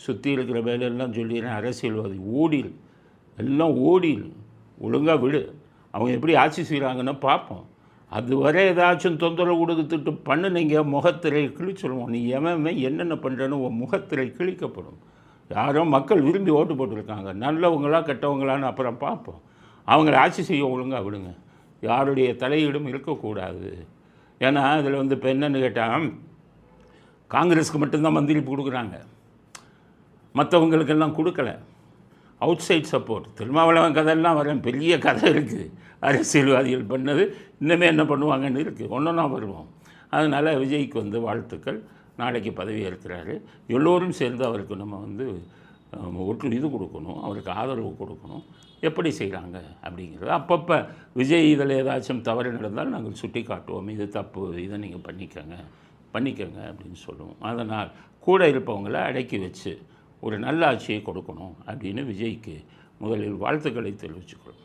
சுற்றி இருக்கிற வேலையெல்லாம் சொல்லிடுறேன், அரசியல்வாதி ஓடிடு, எல்லாம் ஓடிடு, ஒழுங்காக விடு, அவங்க எப்படி ஆட்சி செய்கிறாங்கன்னு பார்ப்போம். அதுவரை ஏதாச்சும் தொந்தரவு கொடுத்துட்டு பண்ணுனீங்க, முகத்திரை கிழிச்சிடுவோம். நீ எவன் என்னென்ன பண்ணுறேன்னு உன் முகத்திரை கிழிக்கப்படும். யாரோ மக்கள் விரும்பி ஓட்டு போட்டிருக்காங்க, நல்லவங்களா கெட்டவங்களான்னு அப்புறம் பார்ப்போம். அவங்கள ஆட்சி செய்ய ஒழுங்காக விடுங்க, யாருடைய தலையீடும் இருக்கக்கூடாது. ஏன்னா அதில் வந்து இப்போ என்னென்னு கேட்டால், காங்கிரஸுக்கு மட்டும்தான் மந்திரி கொடுக்குறாங்க, மற்றவங்களுக்கெல்லாம் கொடுக்கல. Out side support. திருமாவளவன் கதையெல்லாம் வரேன், பெரிய கதை இருக்குது, அரசியல்வாதிகள் பண்ணது இன்னுமே என்ன பண்ணுவாங்கன்னு இருக்குது, ஒன்றா வருவோம். அதனால் விஜய்க்கு வந்து வாழ்த்துக்கள். நாளைக்கு பதவி ஏற்கிறாரு. எல்லோரும் சேர்ந்து அவருக்கு நம்ம வந்து இது கொடுக்கணும், அவருக்கு ஆதரவு கொடுக்கணும். எப்படி செய்கிறாங்க அப்படிங்கிறது அப்பப்போ விஜய் இதில் ஏதாச்சும் தவறு நடந்தால் நாங்கள் சுட்டி காட்டுவோம், இது தப்பு, இதை நீங்கள் பண்ணிக்கங்க அப்படின்னு சொல்லுவோம். அதனால் கூட இருப்பவங்களை அடக்கி வச்சு ஒரு நல்ல ஆட்சியை கொடுக்கணும் அப்படின்னு விஜய்க்கு முதலில் வாழ்த்துக்களை தெரிவிச்சுக்கிறோம்.